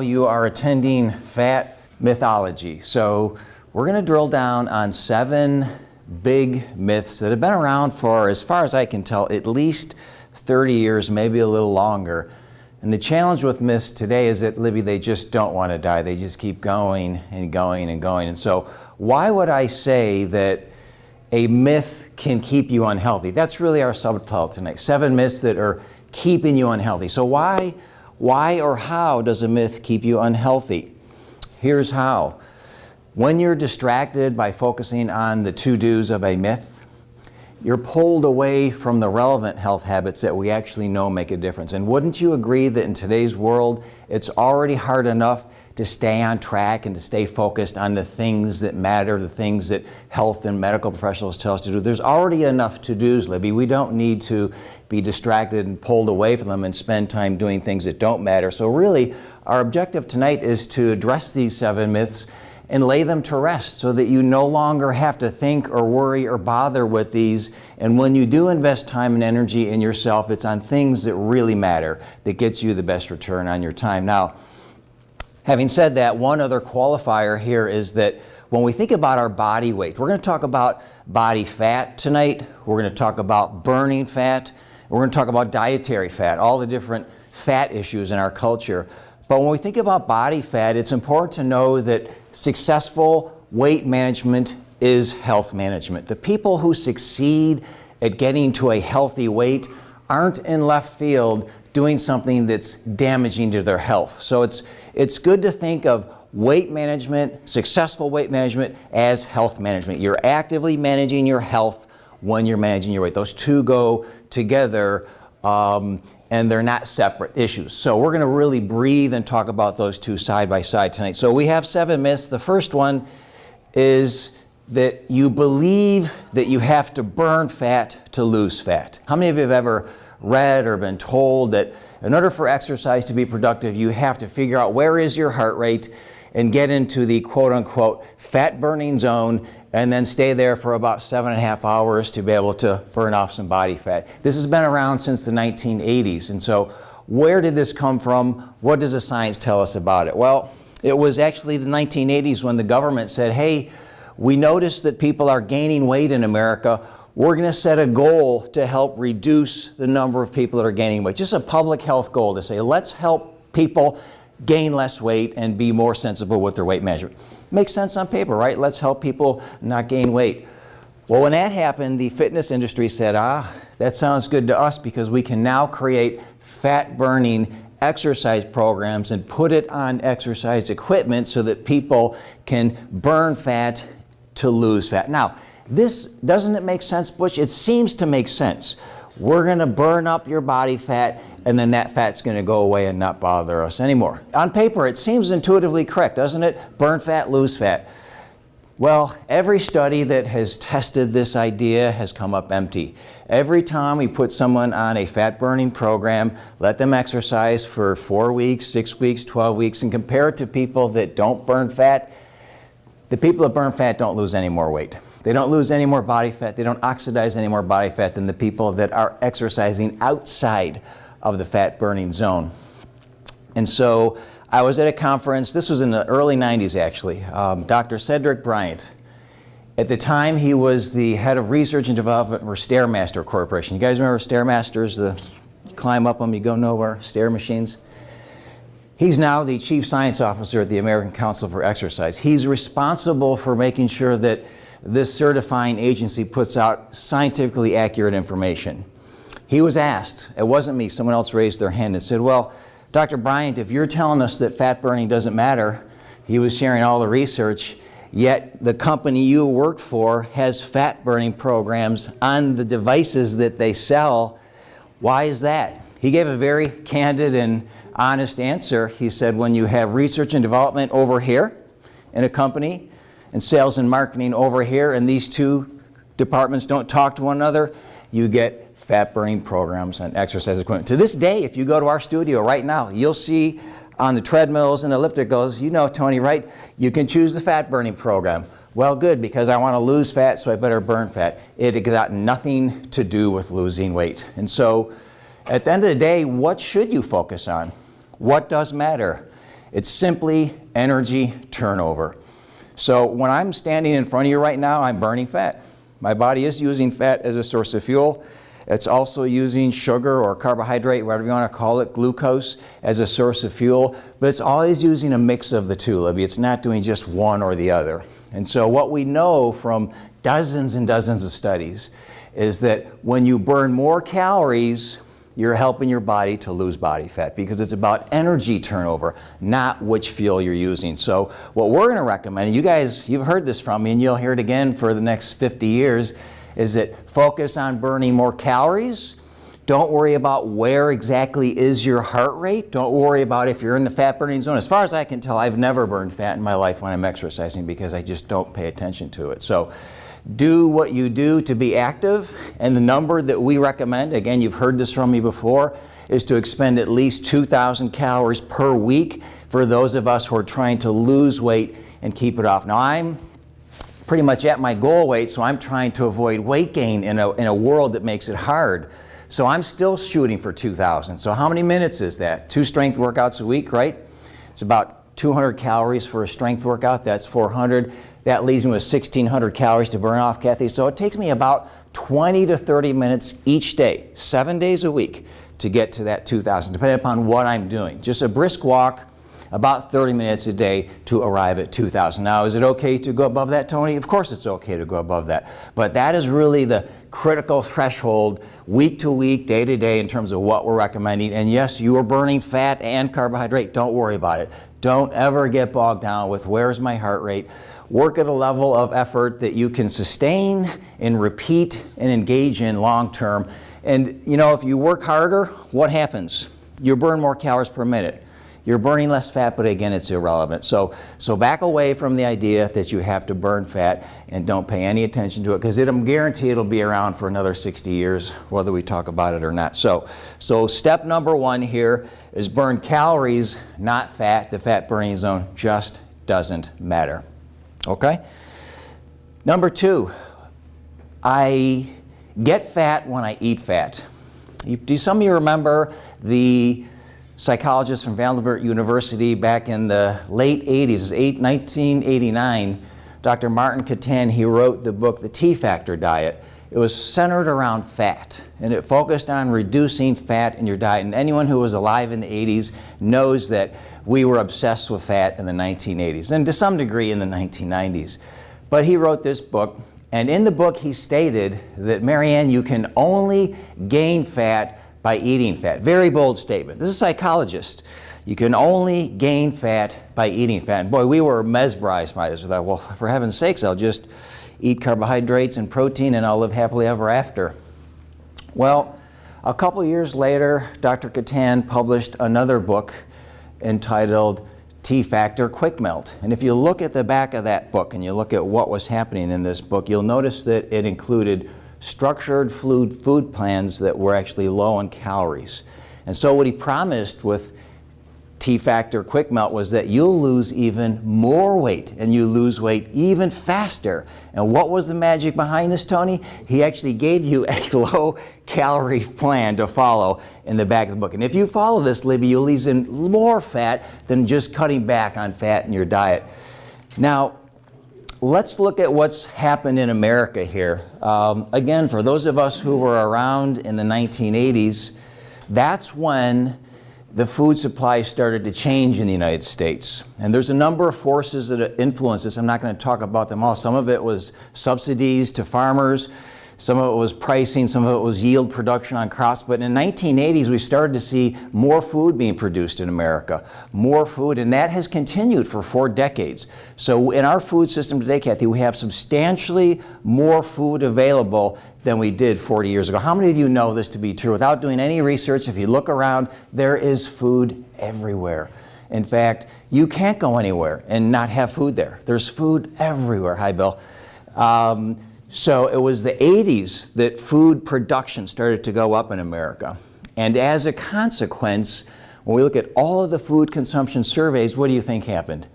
You are attending Fat Mythology. So we're going to drill down on 7 big myths that have been around for, as far as I can tell, at least 30 years, maybe a little longer. And the challenge with myths today is that, Libby, they just don't want to die. They just keep going and going and going. And so why would I say that a myth can keep you unhealthy? That's really our subtitle tonight. 7 myths that are keeping you unhealthy. So why or how does a myth keep you unhealthy? Here's how. When you're distracted by focusing on the to-dos of a myth, you're pulled away from the relevant health habits that we actually know make a difference. And wouldn't you agree that in today's world, it's already hard enough to stay on track and to stay focused on the things that matter, the things that health and medical professionals tell us to do? There's already enough to-dos, Libby. We don't need to be distracted and pulled away from them and spend time doing things that don't matter. So really, our objective tonight is to address these 7 myths and lay them to rest so that you no longer have to think or worry or bother with these. And when you do invest time and energy in yourself, it's on things that really matter, that gets you the best return on your time. Now, having said that, one other qualifier here is that when we think about our body weight, we're going to talk about body fat tonight. We're going to talk about burning fat. We're going to talk about dietary fat, all the different fat issues in our culture. But when we think about body fat, it's important to know that successful weight management is health management. The people who succeed at getting to a healthy weight aren't in left field doing something that's damaging to their health. So it's good to think of weight management, successful weight management, as health management. You're actively managing your health when you're managing your weight. Those two go together, and they're not separate issues. So we're going to really breathe and talk about those two side by side tonight. So we have 7 myths. The first one is that you believe that you have to burn fat to lose fat. How many of you have ever read or been told that in order for exercise to be productive, you have to figure out where is your heart rate and get into the quote-unquote fat-burning zone and then stay there for about 7.5 hours to be able to burn off some body fat. This has been around since the 1980s. And so where did this come from? What does the science tell us about it? Well, it was actually the 1980s when the government said, hey, we noticed that people are gaining weight in America. We're going to set a goal to help reduce the number of people that are gaining weight. Just a public health goal to say, let's help people gain less weight and be more sensible with their weight management. Makes sense on paper, right? Let's help people not gain weight. Well, when that happened, the fitness industry said, that sounds good to us because we can now create fat-burning exercise programs and put it on exercise equipment so that people can burn fat to lose fat. Now, doesn't it make sense, Butch? It seems to make sense. We're going to burn up your body fat, and then that fat's going to go away and not bother us anymore. On paper, it seems intuitively correct, doesn't it? Burn fat, lose fat. Well, every study that has tested this idea has come up empty. Every time we put someone on a fat-burning program, let them exercise for 4 weeks, 6 weeks, 12 weeks, and compare it to people that don't burn fat, the people that burn fat don't lose any more weight. They don't lose any more body fat. They don't oxidize any more body fat than the people that are exercising outside of the fat-burning zone. And so I was at a conference, this was in the early 90s actually, Dr. Cedric Bryant. At the time, he was the head of research and development for Stairmaster Corporation. You guys remember Stairmasters, the climb up them, you go nowhere, stair machines? He's now the chief science officer at the American Council for Exercise. He's responsible for making sure that this certifying agency puts out scientifically accurate information. He was asked, it wasn't me, someone else raised their hand and said, well, Dr. Bryant, if you're telling us that fat burning doesn't matter, he was sharing all the research, yet the company you work for has fat burning programs on the devices that they sell. Why is that? He gave a very candid and honest answer. He said, when you have research and development over here in a company and sales and marketing over here, and these two departments don't talk to one another, you get fat-burning programs on exercise equipment. To this day, if you go to our studio right now, you'll see on the treadmills and ellipticals, you know, Tony, right? You can choose the fat-burning program. Well, good, because I want to lose fat, so I better burn fat. It got nothing to do with losing weight. And so, at the end of the day, what should you focus on? What does matter? It's simply energy turnover. So when I'm standing in front of you right now, I'm burning fat. My body is using fat as a source of fuel. It's also using sugar or carbohydrate, whatever you want to call it, glucose, as a source of fuel. But it's always using a mix of the two, Libby. It's not doing just one or the other. And so what we know from dozens and dozens of studies is that when you burn more calories, you're helping your body to lose body fat, because it's about energy turnover, not which fuel you're using. So what we're going to recommend, and you guys, you've heard this from me and you'll hear it again for the next 50 years, is that focus on burning more calories. Don't worry about where exactly is your heart rate. Don't worry about if you're in the fat burning zone. As far as I can tell, I've never burned fat in my life when I'm exercising, because I just don't pay attention to it. So do what you do to be active, and the number that we recommend, again, you've heard this from me before, is to expend at least 2,000 calories per week for those of us who are trying to lose weight and keep it off. Now, I'm pretty much at my goal weight, so I'm trying to avoid weight gain in a world that makes it hard. So I'm still shooting for 2,000. So how many minutes is that? 2 strength workouts a week, right? It's about 200 calories for a strength workout. That's 400. That leaves me with 1,600 calories to burn off, Kathy. So it takes me about 20 to 30 minutes each day, 7 days a week, to get to that 2,000, depending upon what I'm doing. Just a brisk walk, about 30 minutes a day to arrive at 2,000. Now, is it okay to go above that, Tony? Of course it's okay to go above that. But that is really the critical threshold week to week, day to day in terms of what we're recommending. And yes, you are burning fat and carbohydrate. Don't worry about it. Don't ever get bogged down with where's my heart rate. Work at a level of effort that you can sustain and repeat and engage in long term. And you know, if you work harder, what happens? You burn more calories per minute. You're burning less fat, but again, it's irrelevant. So back away from the idea that you have to burn fat and don't pay any attention to it, because I'm guaranteed it'll be around for another 60 years, whether we talk about it or not. So step number 1 here is burn calories, not fat. The fat burning zone just doesn't matter. Okay? Number 2, I get fat when I eat fat. Do some of you remember the psychologist from Vanderbilt University back in the late 80s, 1989, Dr. Martin Catan, he wrote the book, The T-Factor Diet. It was centered around fat, and it focused on reducing fat in your diet. And anyone who was alive in the 80s knows that we were obsessed with fat in the 1980s, and to some degree in the 1990s. But he wrote this book, and in the book he stated that, Marianne, you can only gain fat by eating fat. Very bold statement. This is a psychologist. You can only gain fat by eating fat. And boy, we were mesmerized by this. We thought, well, for heaven's sakes, I'll just eat carbohydrates and protein and I'll live happily ever after. Well, a couple years later, Dr. Catan published another book entitled T-Factor Quick Melt. And if you look at the back of that book and you look at what was happening in this book, you'll notice that it included structured food plans that were actually low in calories. And so what he promised with T-Factor Quick Melt was that you'll lose even more weight, and you lose weight even faster. And what was the magic behind this, Tony? He actually gave you a low-calorie plan to follow in the back of the book. And if you follow this, Libby, you'll lose in more fat than just cutting back on fat in your diet. Now, let's look at what's happened in America here. Again, for those of us who were around in the 1980s, that's when the food supply started to change in the United States. And there's a number of forces that influenced this. I'm not going to talk about them all. Some of it was subsidies to farmers. Some of it was pricing, some of it was yield production on crops. But in the 1980s, we started to see more food being produced in America. More food, and that has continued for 4 decades. So in our food system today, Kathy, we have substantially more food available than we did 40 years ago. How many of you know this to be true? Without doing any research, if you look around, there is food everywhere. In fact, you can't go anywhere and not have food there. There's food everywhere. Hi, Bill. So it was the 80s that food production started to go up in America. And as a consequence, when we look at all of the food consumption surveys, what do you think happened?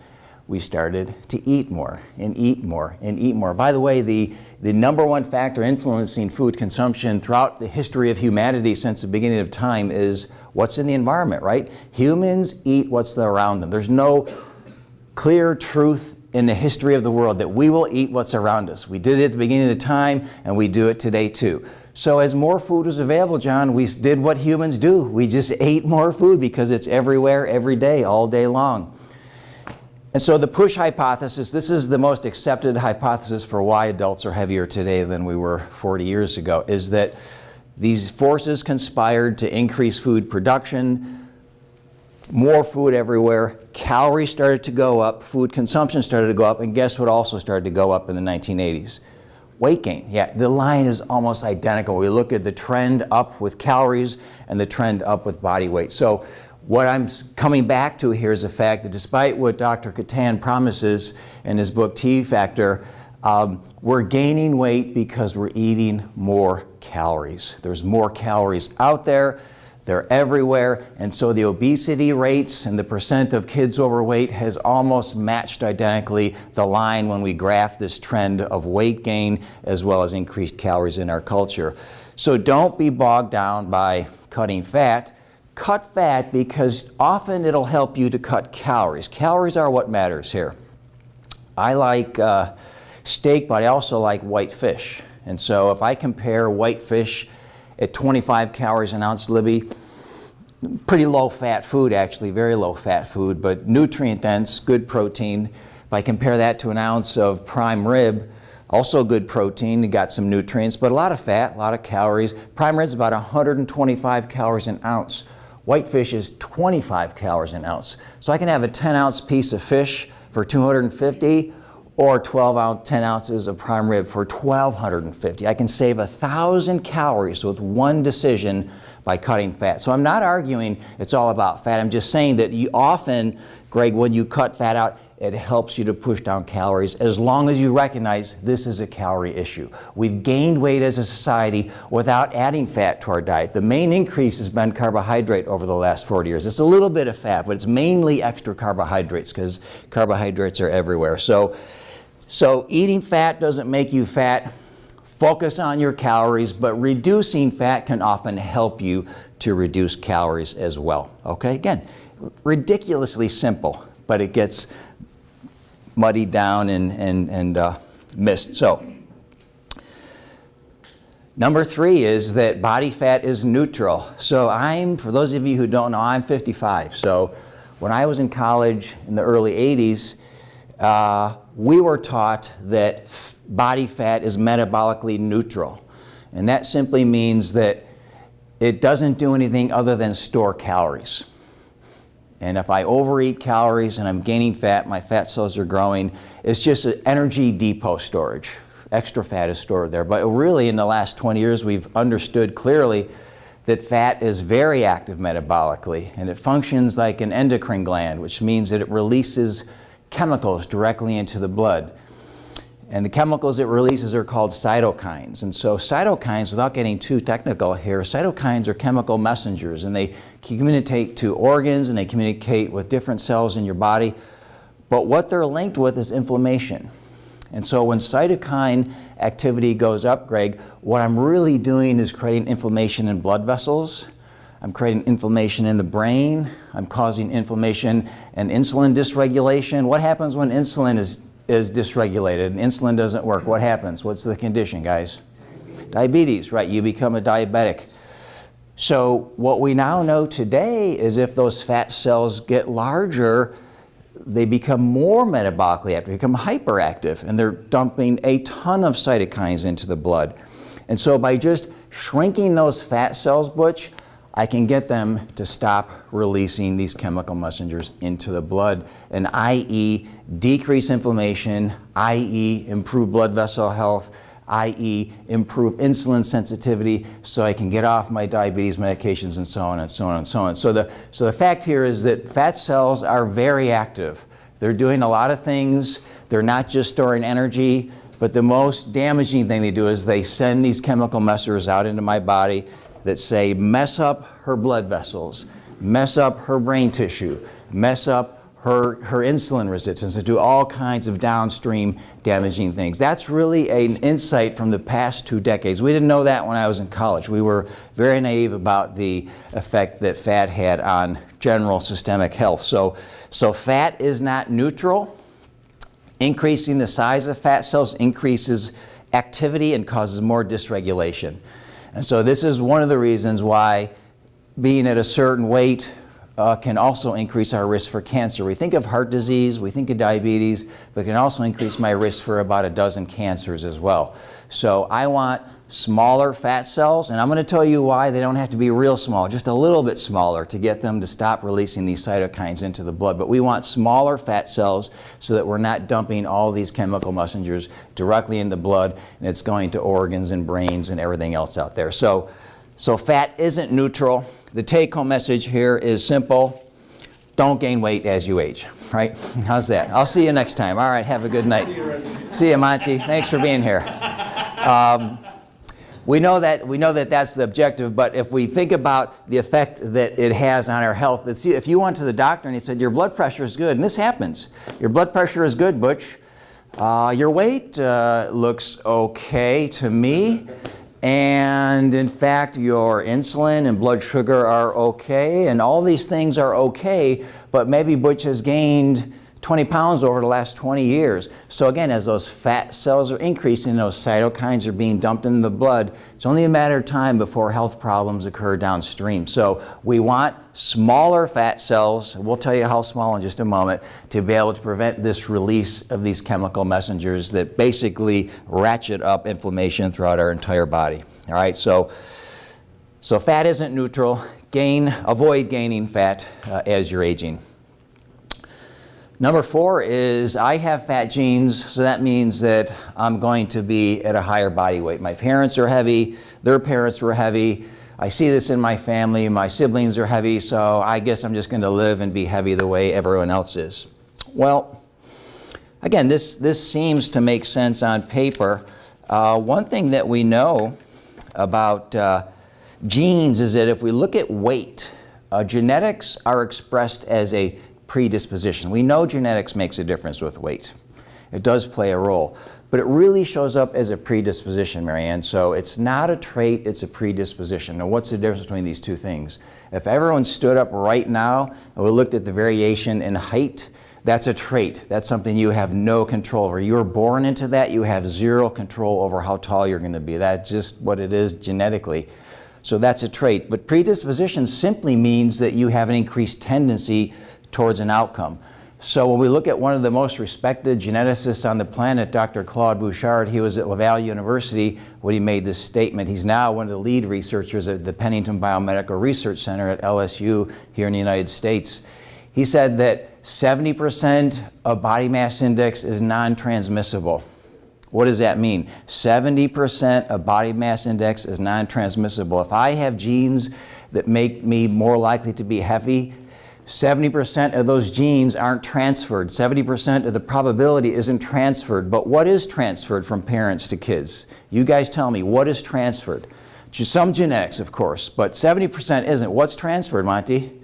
we started to eat more and eat more and eat more. By the way, the number one factor influencing food consumption throughout the history of humanity since the beginning of time is what's in the environment, right? Humans eat what's around them. There's no clear truth in the history of the world that we will eat what's around us. We did it at the beginning of time, and we do it today too. So as more food was available, John, we did what humans do. We just ate more food because it's everywhere, every day, all day long. And so the push hypothesis, this is the most accepted hypothesis for why adults are heavier today than we were 40 years ago, is that these forces conspired to increase food production, more food everywhere, calories started to go up, food consumption started to go up, and guess what also started to go up in the 1980s? Weight gain. Yeah, the line is almost identical. We look at the trend up with calories and the trend up with body weight. So what I'm coming back to here is the fact that despite what Dr. Catan promises in his book T Factor, we're gaining weight because we're eating more calories. There's more calories out there. They're everywhere, and so the obesity rates and the percent of kids overweight has almost matched identically the line when we graph this trend of weight gain as well as increased calories in our culture. So don't be bogged down by cutting fat. Cut fat because often it'll help you to cut calories. Calories are what matters here. I like steak, but I also like white fish. And so if I compare white fish at 25 calories an ounce, Libby, pretty low fat food actually, very low fat food, but nutrient dense, good protein. If I compare that to an ounce of prime rib, also good protein, you got some nutrients, but a lot of fat, a lot of calories. Prime rib's about 125 calories an ounce. White fish is 25 calories an ounce. So I can have a 10-ounce piece of fish for 250 or 10 ounces of prime rib for 1,250. I can save 1,000 calories with one decision by cutting fat. So I'm not arguing it's all about fat. I'm just saying that you often, Greg, when you cut fat out, it helps you to push down calories as long as you recognize this is a calorie issue. We've gained weight as a society without adding fat to our diet. The main increase has been carbohydrate over the last 40 years. It's a little bit of fat, but it's mainly extra carbohydrates because carbohydrates are everywhere. So eating fat doesn't make you fat. Focus on your calories, but reducing fat can often help you to reduce calories as well. Okay, again, ridiculously simple, but it gets muddied down and missed. So, number 3 is that body fat is neutral. So for those of you who don't know, I'm 55. So when I was in college in the early 80s, we were taught that body fat is metabolically neutral. And that simply means that it doesn't do anything other than store calories. And if I overeat calories and I'm gaining fat, my fat cells are growing, it's just an energy depot storage. Extra fat is stored there. But really in the last 20 years, we've understood clearly that fat is very active metabolically, and it functions like an endocrine gland, which means that it releases chemicals directly into the blood. And the chemicals it releases are called cytokines. And so cytokines, without getting too technical here, cytokines are chemical messengers, and they communicate to organs and they communicate with different cells in your body. But what they're linked with is inflammation. And so when cytokine activity goes up, Greg, what I'm really doing is creating inflammation in blood vessels. I'm creating inflammation in the brain. I'm causing inflammation and insulin dysregulation. What happens when insulin is dysregulated and insulin doesn't work? What happens? What's the condition, guys? Diabetes, right? You become a diabetic. So what we now know today is if those fat cells get larger, they become more metabolically active, become hyperactive, and they're dumping a ton of cytokines into the blood. And so by just shrinking those fat cells, Butch, I can get them to stop releasing these chemical messengers into the blood, and i.e. decrease inflammation, i.e. improve blood vessel health, i.e. improve insulin sensitivity, so I can get off my diabetes medications and so on and so on and so on. So the fact here is that fat cells are very active. They're doing a lot of things. They're not just storing energy, but the most damaging thing they do is they send these chemical messengers out into my body that say, mess up her blood vessels, mess up her brain tissue, mess up her insulin resistance, and do all kinds of downstream damaging things. That's really an insight from the past 2 decades. We didn't know that when I was in college. We were very naive about the effect that fat had on general systemic health. So fat is not neutral. Increasing the size of fat cells increases activity and causes more dysregulation. And so this is one of the reasons why being at a certain weight can also increase our risk for cancer. We think of heart disease, we think of diabetes, but it can also increase my risk for about a dozen cancers as well. So I want smaller fat cells, and I'm going to tell you why. They don't have to be real small, just a little bit smaller to get them to stop releasing these cytokines into the blood. But we want smaller fat cells so that we're not dumping all these chemical messengers directly in the blood, and it's going to organs and brains and everything else out there. So fat isn't neutral. The take-home message here is simple. Don't gain weight as you age, right? How's that? I'll see you next time. All right, have a good night. See you, Monty. Thanks for being here. We know that that's the objective, but if we think about the effect that it has on our health, if you went to the doctor and he said, your blood pressure is good, and this happens, your blood pressure is good, Butch, your weight looks okay to me, and in fact your insulin and blood sugar are okay, and all these things are okay, but maybe Butch has gained 20 pounds over the last 20 years. So again, as those fat cells are increasing, those cytokines are being dumped in the blood, it's only a matter of time before health problems occur downstream. So we want smaller fat cells, we'll tell you how small in just a moment, to be able to prevent this release of these chemical messengers that basically ratchet up inflammation throughout our entire body. All right, so fat isn't neutral. Avoid gaining fat as you're aging. Number 4 is I have fat genes, so that means that I'm going to be at a higher body weight. My parents are heavy, their parents were heavy. I see this in my family, my siblings are heavy, so I guess I'm just going to live and be heavy the way everyone else is. Well, again, this seems to make sense on paper. One thing that we know about genes is that if we look at weight, genetics are expressed as a predisposition. We know genetics makes a difference with weight. It does play a role, but it really shows up as a predisposition, Marianne. So it's not a trait, it's a predisposition. Now what's the difference between these two things? If everyone stood up right now and we looked at the variation in height, that's a trait. That's something you have no control over. You're born into that, you have zero control over how tall you're going to be. That's just what it is genetically. So that's a trait. But predisposition simply means that you have an increased tendency towards an outcome. So when we look at one of the most respected geneticists on the planet, Dr. Claude Bouchard, he was at Laval University when he made this statement. He's now one of the lead researchers at the Pennington Biomedical Research Center at LSU here in the United States. He said that 70% of body mass index is non-transmissible. What does that mean? 70% of body mass index is non-transmissible. If I have genes that make me more likely to be heavy, 70% of those genes aren't transferred. 70% of the probability isn't transferred. But what is transferred from parents to kids? You guys tell me, what is transferred? Some genetics, of course, but 70% isn't. What's transferred, Monty?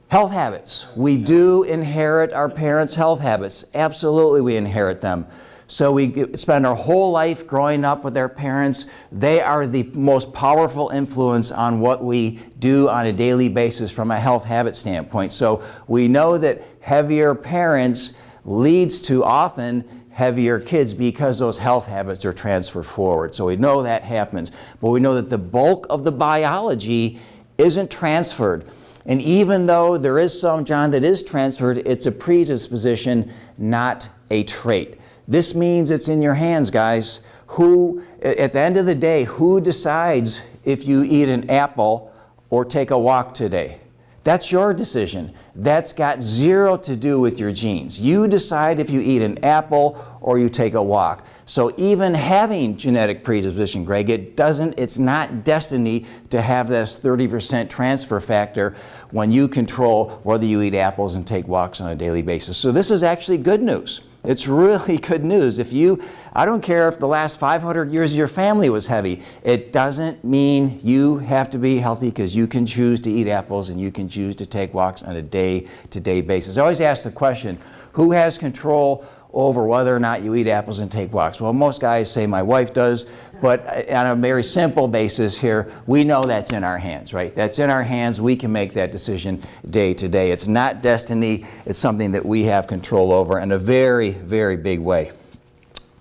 Health habits. We do inherit our parents' health habits. Absolutely, we inherit them. So we spend our whole life growing up with our parents. They are the most powerful influence on what we do on a daily basis from a health habit standpoint. So we know that heavier parents leads to often heavier kids because those health habits are transferred forward. So we know that happens. But we know that the bulk of the biology isn't transferred. And even though there is some, John, that is transferred, it's a predisposition, not a trait. This means it's in your hands, guys. At the end of the day, who decides if you eat an apple or take a walk today? That's your decision. That's got zero to do with your genes. You decide if you eat an apple or you take a walk. So even having genetic predisposition, Greg, it's not destiny to have this 30% transfer factor. when you control whether you eat apples and take walks on a daily basis. So this is actually good news. It's really good news. I don't care if the last 500 years of your family was heavy. It doesn't mean you have to be healthy, because you can choose to eat apples and you can choose to take walks on a day-to-day basis. I always ask the question, who has control over whether or not you eat apples and take walks? Well, most guys say my wife does, but on a very simple basis here, we know that's in our hands, right? That's in our hands. We can make that decision day to day. It's not destiny. It's something that we have control over in a very, very big way.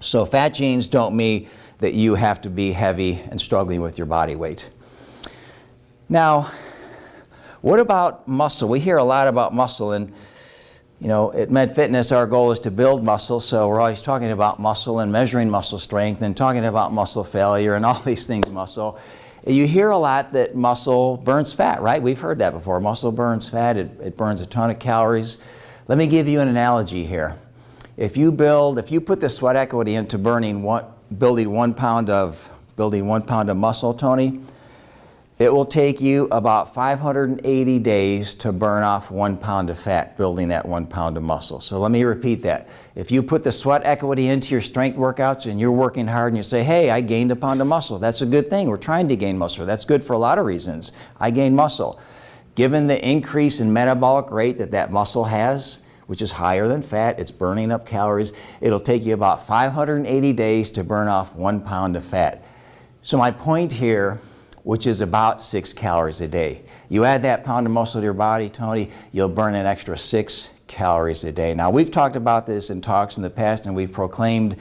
So fat genes don't mean that you have to be heavy and struggling with your body weight. Now, what about muscle? We hear a lot about muscle, and at MedFitness, our goal is to build muscle, so we're always talking about muscle and measuring muscle strength and talking about muscle failure and all these things muscle. You hear a lot that muscle burns fat, right? We've heard that before. Muscle burns fat. It burns a ton of calories. Let me give you an analogy here. If you put the sweat equity into building 1 pound of muscle, Tony, it will take you about 580 days to burn off 1 pound of fat, building that 1 pound of muscle. So let me repeat that. If you put the sweat equity into your strength workouts and you're working hard and you say, hey, I gained a pound of muscle, that's a good thing. We're trying to gain muscle. That's good for a lot of reasons. I gained muscle. Given the increase in metabolic rate that muscle has, which is higher than fat, it's burning up calories, it'll take you about 580 days to burn off 1 pound of fat. So my point here, which is about 6 calories a day. You add that pound of muscle to your body, Tony, you'll burn an extra 6 calories a day. Now, we've talked about this in talks in the past, and we've proclaimed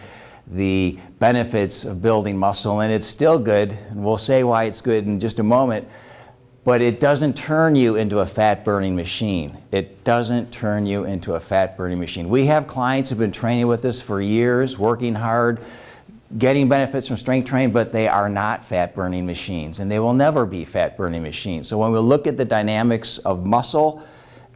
the benefits of building muscle, and it's still good, and we'll say why it's good in just a moment, but it doesn't turn you into a fat-burning machine. It doesn't turn you into a fat-burning machine. We have clients who've been training with us for years, working hard, getting benefits from strength training, but they are not fat-burning machines, and they will never be fat-burning machines. So when we look at the dynamics of muscle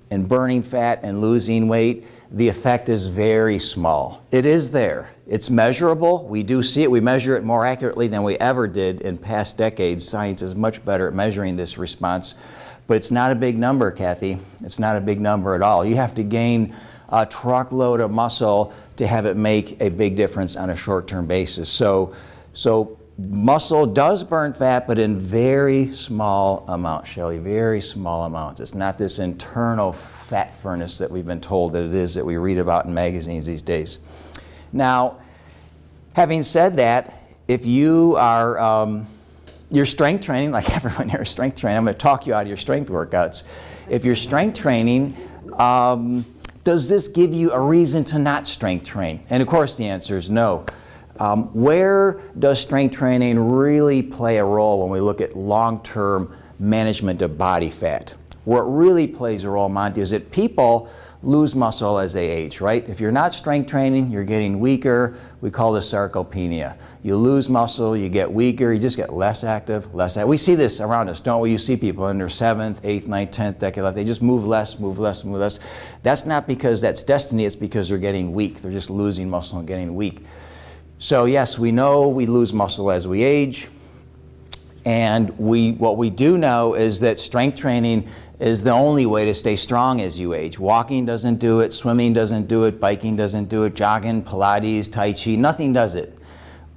and burning fat and losing weight, the effect is very small. It is there. It's measurable. We do see it. We measure it more accurately than we ever did in past decades. Science is much better at measuring this response, but it's not a big number, Kathy. It's not a big number at all. You have to gain a truckload of muscle to have it make a big difference on a short-term basis. So muscle does burn fat, but in very small amounts, Shelley, very small amounts. It's not this internal fat furnace that we've been told that it is, that we read about in magazines these days. Now, having said that, if you are you're strength training, like everyone here is strength training, I'm going to talk you out of your strength workouts. If you're strength training, does this give you a reason to not strength train? And of course the answer is no. Where does strength training really play a role when we look at long-term management of body fat? Where it really plays a role, Monty, is that people lose muscle as they age, right? If you're not strength training, you're getting weaker. We call this sarcopenia. You lose muscle, you get weaker, you just get less active, less active. We see this around us, don't we? You see people in their 7th, 8th, 9th, 10th decade life. They just move less, move less, move less. That's not because that's destiny, it's because they're getting weak. They're just losing muscle and getting weak. So yes, we know we lose muscle as we age. And what we do know is that strength training is the only way to stay strong as you age. Walking doesn't do it, swimming doesn't do it, biking doesn't do it, jogging, Pilates, Tai Chi, nothing does it.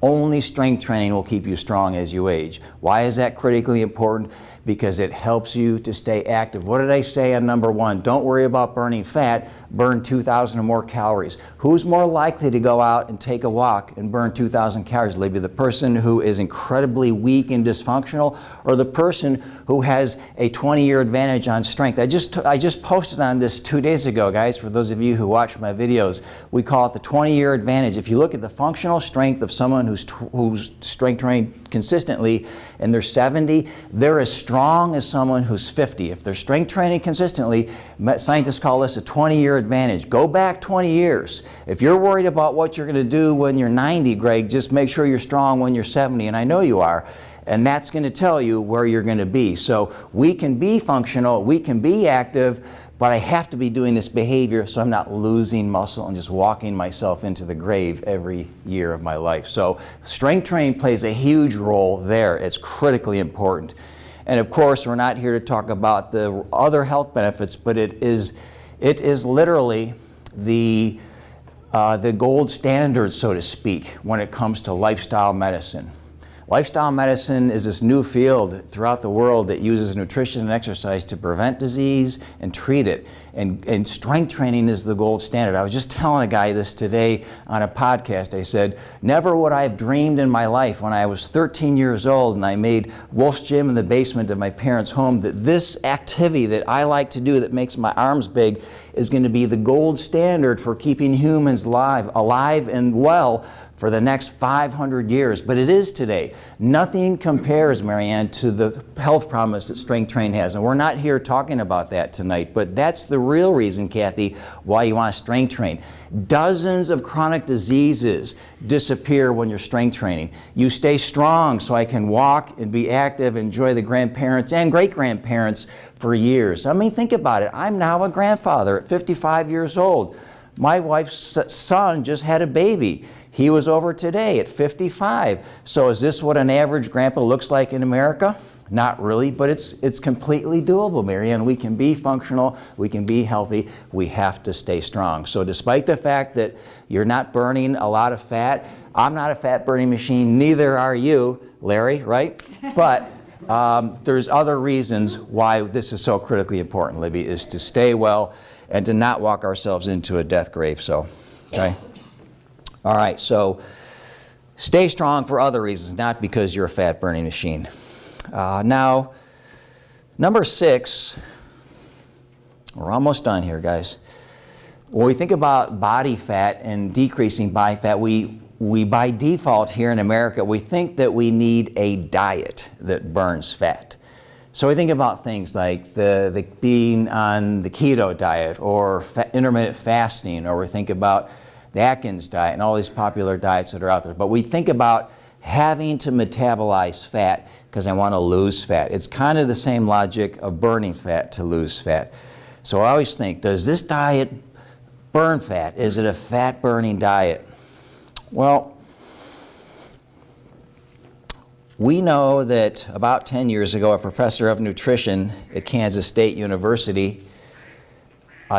Only strength training will keep you strong as you age. Why is that critically important? Because it helps you to stay active. What did I say on number 1? Don't worry about burning fat, burn 2,000 or more calories. Who's more likely to go out and take a walk and burn 2,000 calories? Will it be the person who is incredibly weak and dysfunctional, or the person who has a 20-year advantage on strength? I just posted on this 2 days ago, guys, for those of you who watch my videos. We call it the 20-year advantage. If you look at the functional strength of someone who's strength trained consistently and they're 70, they're as strong as someone who's 50. If they're strength training consistently, scientists call this a 20-year advantage. Go back 20 years. If you're worried about what you're going to do when you're 90, Greg, just make sure you're strong when you're 70, and I know you are. And that's going to tell you where you're going to be. So we can be functional, we can be active, but I have to be doing this behavior so I'm not losing muscle and just walking myself into the grave every year of my life. So strength training plays a huge role there. It's critically important. And of course, we're not here to talk about the other health benefits, but it is literally the gold standard, so to speak, when it comes to lifestyle medicine. Lifestyle medicine is this new field throughout the world that uses nutrition and exercise to prevent disease and treat it. And strength training is the gold standard. I was just telling a guy this today on a podcast. I said, never would I have dreamed in my life when I was 13 years old and I made Wolf's Gym in the basement of my parents' home that this activity that I like to do that makes my arms big is going to be the gold standard for keeping humans alive and well for the next 500 years, but it is today. Nothing compares, Marianne, to the health promise that strength training has, and we're not here talking about that tonight, but that's the real reason, Kathy, why you want to strength train. Dozens of chronic diseases disappear when you're strength training. You stay strong so I can walk and be active, enjoy the grandparents and great-grandparents for years. I mean, think about it. I'm now a grandfather at 55 years old. My wife's son just had a baby. He was over today at 55. So is this what an average grandpa looks like in America? Not really, but it's completely doable, Marianne. We can be functional, we can be healthy, we have to stay strong. So despite the fact that you're not burning a lot of fat, I'm not a fat burning machine, neither are you, Larry, right? But there's other reasons why this is so critically important, Libby, is to stay well and to not walk ourselves into a death grave. So, okay? All right, so stay strong for other reasons, not because you're a fat-burning machine. Now, number 6, we're almost done here, guys. When we think about body fat and decreasing body fat, we by default here in America, we think that we need a diet that burns fat. So we think about things like the being on the keto diet or intermittent fasting, or we think about the Atkins diet and all these popular diets that are out there. But we think about having to metabolize fat because I want to lose fat. It's kind of the same logic of burning fat to lose fat. So I always think, does this diet burn fat? Is it a fat-burning diet? Well, we know that about 10 years ago, a professor of nutrition at Kansas State University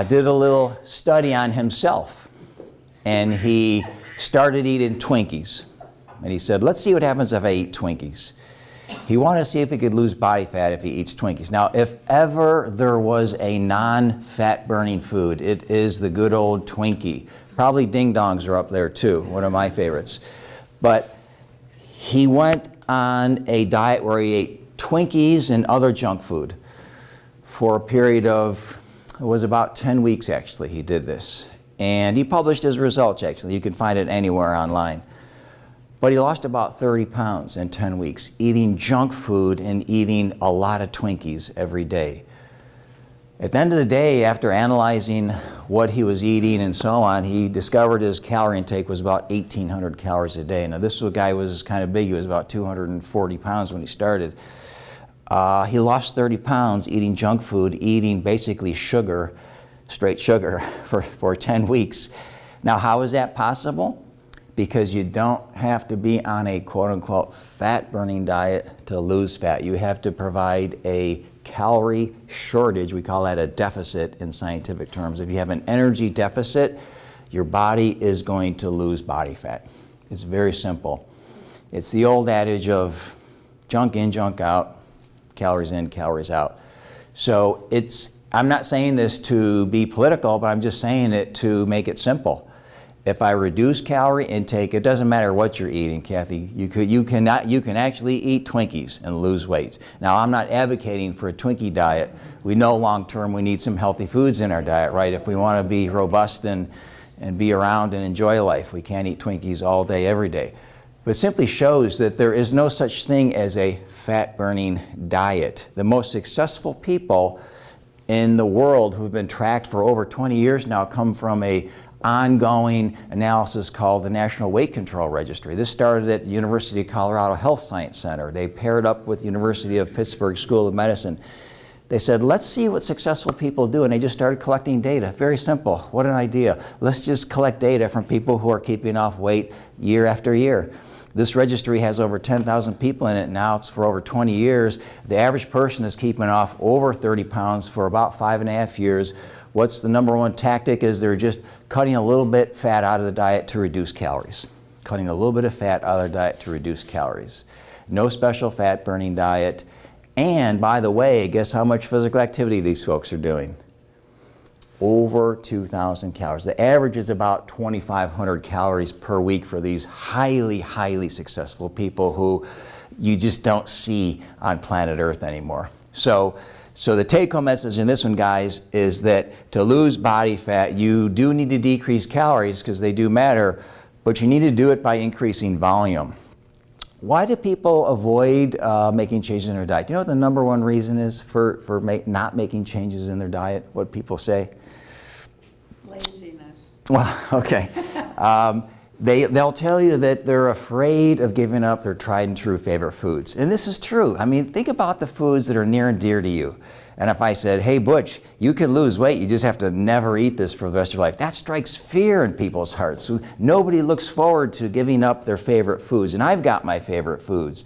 did a little study on himself. And he started eating Twinkies. And he said, let's see what happens if I eat Twinkies. He wanted to see if he could lose body fat if he eats Twinkies. Now, if ever there was a non-fat burning food, it is the good old Twinkie. Probably Ding Dongs are up there too, one of my favorites. But he went on a diet where he ate Twinkies and other junk food for a period of, it was about 10 weeks actually he did this. And he published his results, actually. You can find it anywhere online. But he lost about 30 pounds in 10 weeks, eating junk food and eating a lot of Twinkies every day. At the end of the day, after analyzing what he was eating and so on, he discovered his calorie intake was about 1,800 calories a day. Now, this guy was kind of big. He was about 240 pounds when he started. He lost 30 pounds eating junk food, eating basically sugar, straight sugar for 10 weeks. Now, how is that possible? Because you don't have to be on a quote-unquote fat-burning diet to lose fat. You have to provide a calorie shortage. We call that a deficit in scientific terms. If you have an energy deficit, your body is going to lose body fat. It's very simple. It's the old adage of junk in, junk out, calories in, calories out. So I'm not saying this to be political, but I'm just saying it to make it simple. If I reduce calorie intake, it doesn't matter what you're eating, Kathy. You can actually eat Twinkies and lose weight. Now, I'm not advocating for a Twinkie diet. We know long term we need some healthy foods in our diet, right? If we want to be robust and be around and enjoy life, we can't eat Twinkies all day, every day. But it simply shows that there is no such thing as a fat-burning diet. The most successful people in the world who've been tracked for over 20 years now come from a ongoing analysis called the National Weight Control Registry. This started at the University of Colorado Health Science Center. They paired up with the University of Pittsburgh School of Medicine. They said, let's see what successful people do, and they just started collecting data. Very simple. What an idea. Let's just collect data from people who are keeping off weight year after year. This registry has over 10,000 people in it now. It's for over 20 years. The average person is keeping off over 30 pounds for about 5.5 years. What's the number one tactic is they're just cutting a little bit fat out of the diet to reduce calories. Cutting a little bit of fat out of their diet to reduce calories. No special fat burning diet. And by the way, guess how much physical activity these folks are doing? Over 2,000 calories. The average is about 2,500 calories per week for these highly, highly successful people who you just don't see on planet Earth anymore. So the take-home message in this one, guys, is that to lose body fat, you do need to decrease calories because they do matter, but you need to do it by increasing volume. Why do people avoid making changes in their diet? Do you know what the number one reason is for not making changes in their diet? What people say? Laziness. Well, okay. They'll tell you that they're afraid of giving up their tried and true favorite foods. And this is true. I mean, think about the foods that are near and dear to you. And if I said, hey, Butch, you can lose weight, you just have to never eat this for the rest of your life, that strikes fear in people's hearts. So nobody looks forward to giving up their favorite foods. And I've got my favorite foods.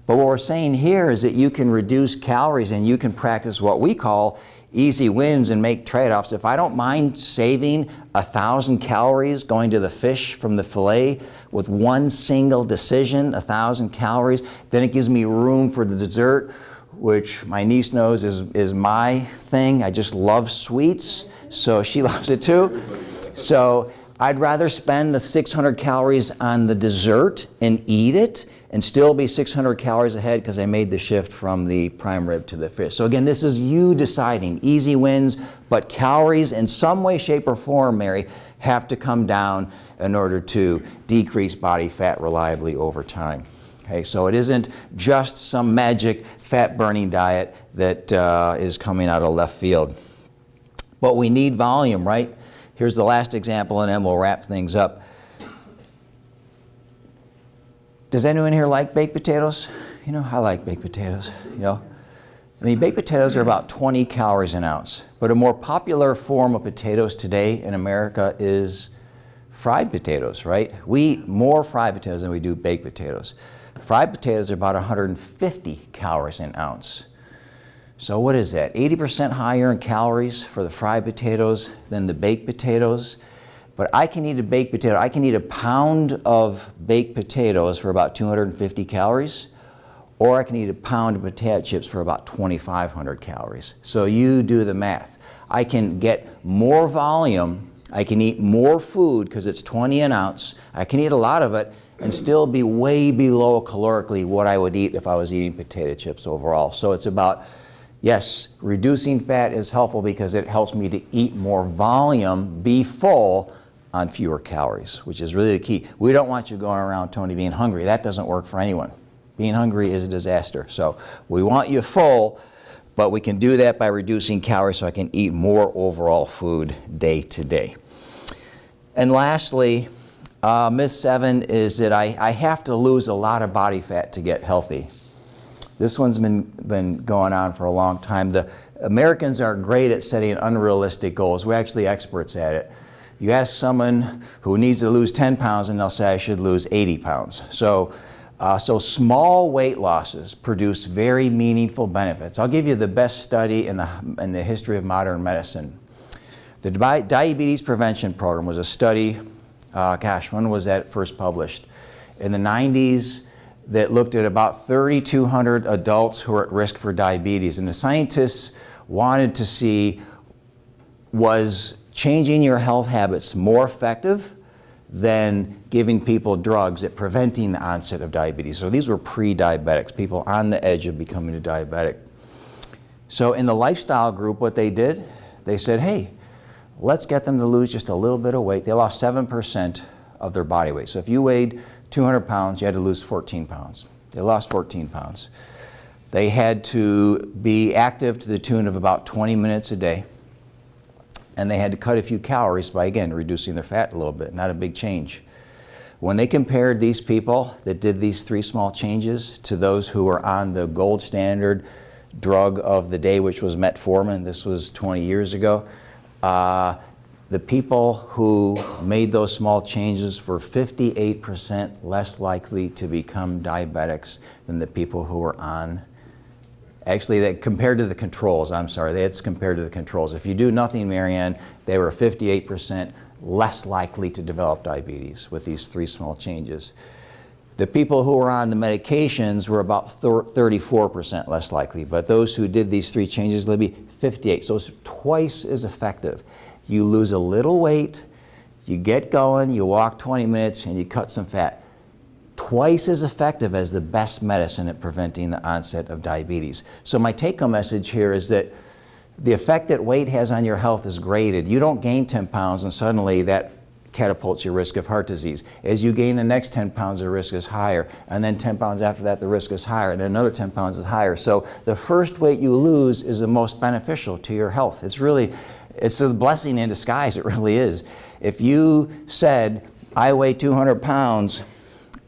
But what we're saying here is that you can reduce calories and you can practice what we call easy wins and make trade-offs. If I don't mind saving 1,000 calories going to the fish from the fillet with one single decision, 1,000 calories, then it gives me room for the dessert, which my niece knows is my thing. I just love sweets, so she loves it too. So I'd rather spend the 600 calories on the dessert and eat it and still be 600 calories ahead because I made the shift from the prime rib to the fish. So again, this is you deciding. Easy wins, but calories in some way, shape, or form, Mary, have to come down in order to decrease body fat reliably over time. Okay, so it isn't just some magic fat-burning diet that is coming out of left field. But we need volume, right? Here's the last example, and then we'll wrap things up. Does anyone here like baked potatoes? You know, I like baked potatoes, you know. I mean, baked potatoes are about 20 calories an ounce, but a more popular form of potatoes today in America is fried potatoes, right? We eat more fried potatoes than we do baked potatoes. Fried potatoes are about 150 calories an ounce. So what is that? 80% higher in calories for the fried potatoes than the baked potatoes. But I can eat a baked potato. I can eat a pound of baked potatoes for about 250 calories, or I can eat a pound of potato chips for about 2,500 calories. So you do the math. I can get more volume. I can eat more food because it's 20 an ounce. I can eat a lot of it and still be way below calorically what I would eat if I was eating potato chips overall. So it's about, yes, reducing fat is helpful because it helps me to eat more volume, be full, on fewer calories, which is really the key. We don't want you going around, Tony, being hungry. That doesn't work for anyone. Being hungry is a disaster. So we want you full, but we can do that by reducing calories so I can eat more overall food day to day. And lastly, myth 7 is that I have to lose a lot of body fat to get healthy. This one's been going on for a long time. The Americans are great at setting unrealistic goals. We're actually experts at it. You ask someone who needs to lose 10 pounds and they'll say, I should lose 80 pounds. So small weight losses produce very meaningful benefits. I'll give you the best study in the history of modern medicine. The Diabetes Prevention Program was a study, when was that first published? In the 90s, that looked at about 3,200 adults who are at risk for diabetes. And the scientists wanted to see, was changing your health habits more effective than giving people drugs at preventing the onset of diabetes. So these were pre-diabetics, people on the edge of becoming a diabetic. So in the lifestyle group, what they did, they said, hey, let's get them to lose just a little bit of weight. They lost 7% of their body weight. So if you weighed 200 pounds, you had to lose 14 pounds. They lost 14 pounds. They had to be active to the tune of about 20 minutes a day. And they had to cut a few calories by, again, reducing their fat a little bit. Not a big change. When they compared these people that did these 3 small changes to those who were on the gold standard drug of the day, which was metformin, this was 20 years ago, the people who made those small changes were 58% less likely to become diabetics than the people who were on. Actually, that compared to the controls, that's compared to the controls. If you do nothing, Marianne, they were 58% less likely to develop diabetes with these 3 small changes. The people who were on the medications were about 34% less likely, but those who did these 3 changes would be 58, so it's twice as effective. You lose a little weight, you get going, you walk 20 minutes, and you cut some fat. Twice as effective as the best medicine at preventing the onset of diabetes. So my take-home message here is that the effect that weight has on your health is graded. You don't gain 10 pounds and suddenly that catapults your risk of heart disease. As you gain the next 10 pounds, the risk is higher. And then 10 pounds after that, the risk is higher. And then another 10 pounds is higher. So the first weight you lose is the most beneficial to your health. It's a blessing in disguise, it really is. If you said, I weigh 200 pounds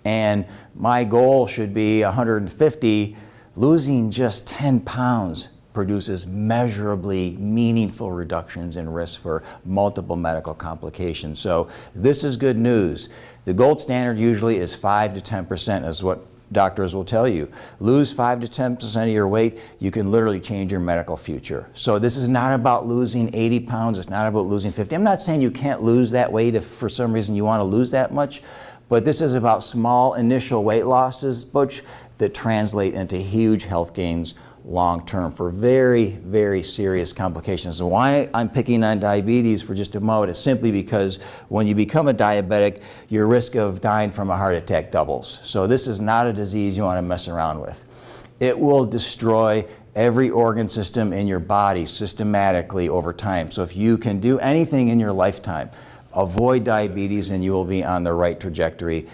and my goal should be 150, losing just 10 pounds produces measurably meaningful reductions in risk for multiple medical complications. So this is good news. The gold standard usually is 5 to 10%, is what doctors will tell you. Lose 5 to 10% of your weight, you can literally change your medical future. So this is not about losing 80 pounds, it's not about losing 50. I'm not saying you can't lose that weight if for some reason you want to lose that much, but this is about small initial weight losses, Butch, that translate into huge health gains long term for very, very serious complications. So why I'm picking on diabetes for just a moment is simply because when you become a diabetic, your risk of dying from a heart attack doubles. So this is not a disease you want to mess around with. It will destroy every organ system in your body systematically over time. So if you can do anything in your lifetime, avoid diabetes and you will be on the right trajectory.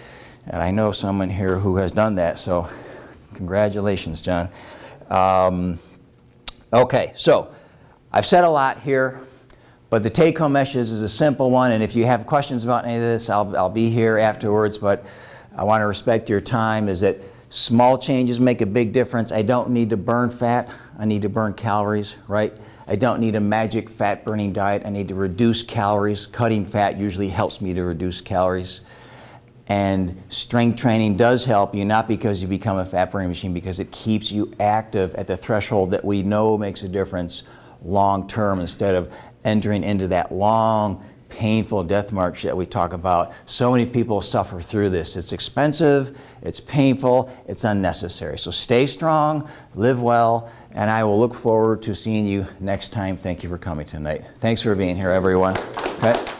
And I know someone here who has done that, so congratulations, John. Okay, so I've said a lot here, but the take-home message is a simple one, and if you have questions about any of this, I'll be here afterwards, but I want to respect your time, is that small changes make a big difference. I don't need to burn fat, I need to burn calories, right? I don't need a magic fat-burning diet, I need to reduce calories. Cutting fat usually helps me to reduce calories. And strength training does help you, not because you become a fat-burning machine, because it keeps you active at the threshold that we know makes a difference long term, instead of entering into that long, painful death march that we talk about. So many people suffer through this. It's expensive, it's painful, it's unnecessary. So stay strong, live well, and I will look forward to seeing you next time. Thank you for coming tonight. Thanks for being here, everyone. Okay.